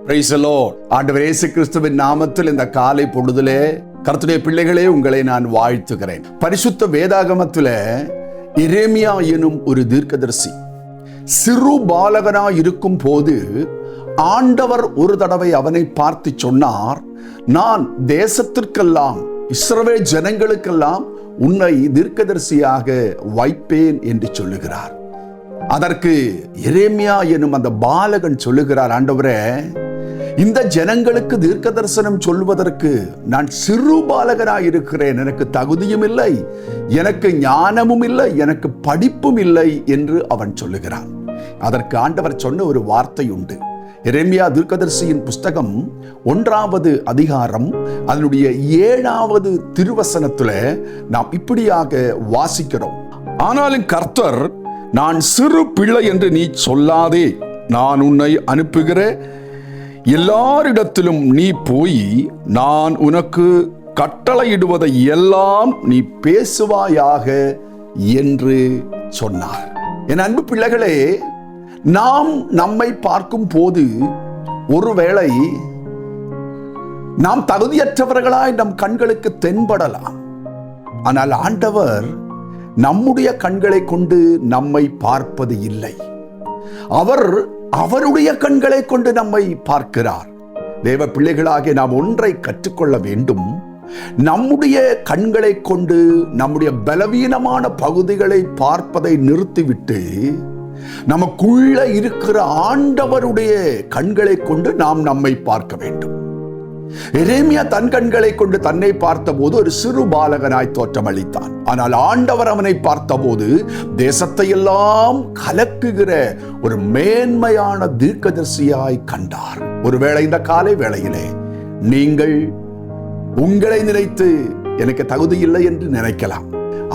Praise the Lord. ஆண்டவர் இயேசு கிறிஸ்துவின் நாமத்தில் இந்த காலை பொழுதிலே கர்த்தருடைய பிள்ளைகளே உங்களை நான் வாழ்த்துகிறேன். பரிசுத்த வேதாகமத்திலே எரேமியா எனும் ஒரு தீர்க்கதரிசி சிறு பாலகனாய் இருக்கும் போது ஆண்டவர் ஒரு தடவை அவனை பார்த்து சொன்னார், நான் தேசத்திற்கெல்லாம் இஸ்ரவேல் ஜனங்களுக்கெல்லாம் உன்னை தீர்க்கதரிசியாக வைப்பேன் என்று சொல்லுகிறார். அதற்கு எரேமியா எனும் அந்த பாலகன் சொல்லுகிறார், ஆண்டவரே, இந்த ஜனங்களுக்கு தீர்க்க தரிசனம் சொல்வதற்கு நான் சிறு பாலகனாய் இருக்கிறேன், எனக்கு தகுதியும் இல்லை, எனக்கு ஞானமும் இல்லை, எனக்கு படிப்பும் இல்லை என்று அவன் சொல்லுகிறான். அதற்கு ஆண்டவர் சொன்ன ஒரு வார்த்தை உண்டு. எரேமியா தீர்க்கதரிசியின் புஸ்தகம் 1வது அதிகாரம் அதனுடைய 7வது திருவசனத்துல நாம் இப்படியாக வாசிக்கிறோம். ஆனாலும் கர்த்தர், நான் சிறு பிள்ளை என்று நீ சொல்லாதே, நான் உன்னை அனுப்புகிற எல்லாரிடத்திலும் நீ போய் நான் உனக்கு கட்டளையிடுவதை எல்லாம் நீ பேசுவாயாக என்று சொன்னார். என் அன்பு பிள்ளைகளே, நாம் நம்மை பார்க்கும் போது ஒருவேளை நாம் தகுதியற்றவர்களாய் நம் கண்களுக்கு தென்படலாம். ஆனால் ஆண்டவர் நம்முடைய கண்களை கொண்டு நம்மை பார்ப்பது இல்லை. அவர் அவருடைய கண்களை கொண்டு நம்மை பார்க்கிறார். தேவ பிள்ளைகளாகிய நாம் ஒன்றை கற்றுக்கொள்ள வேண்டும். நம்முடைய கண்களை கொண்டு நம்முடைய பலவீனமான பகுதிகளை பார்ப்பதை நிறுத்திவிட்டு நமக்குள்ள இருக்கிற ஆண்டவருடைய கண்களை கொண்டு நாம் நம்மை பார்க்க வேண்டும். எரேமியா தன் கண்களை கொண்டு தன்னை பார்த்தபோது ஒரு சிறு பாலகனாய் தோற்றமளித்தான். ஆனால் ஆண்டவர் அவனை பார்த்தபோது தேசத்தை எல்லாம் கலக்குகிற ஒரு மேன்மையான தீர்க்கதரிசியாய் கண்டார். ஒருவேளை இந்த காலை வேளையிலே நீங்கள் உங்களை நினைத்து எனக்கு தகுதி இல்லை என்று நினைக்கலாம்.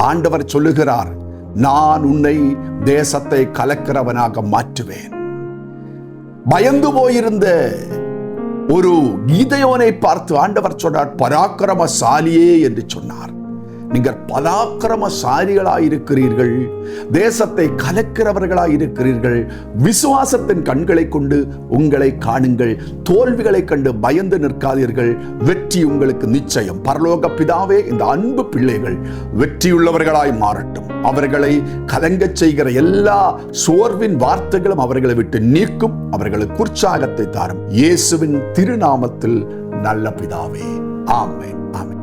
ஆண்டவர் சொல்லுகிறார், நான் உன்னை தேசத்தை கலக்கிறவனாக மாற்றுவேன். பயந்து போயிருந்த ஒரு கீதையோனை பார்த்து ஆண்டவர் சொன்னார், பராக்கிரமசாலியே என்று சொன்னார். நீங்கள் பராக்கிரமசாலிகளாயிருக்கிறீர்கள், தேசத்தை கலக்கிறவர்களாயிருக்கிறீர்கள். விசுவாசத்தின் கண்களை கொண்டு உங்களை காணுங்கள். தோல்விகளை கண்டு பயந்து நிற்காதீர்கள். வெற்றி உங்களுக்கு நிச்சயம். பரலோக பிதாவே, இந்த அன்பு பிள்ளைகள் வெற்றியுள்ளவர்களாய் மாறட்டும். அவர்களை கலங்கச் செய்கிற எல்லா சோர்வின் வார்த்தைகளும் அவர்களை விட்டு நீக்கும். அவர்களுக்கு உற்சாகத்தை தாரும். இயேசுவின் திருநாமத்தில் நல்ல பிதாவே, ஆமென், ஆமென்.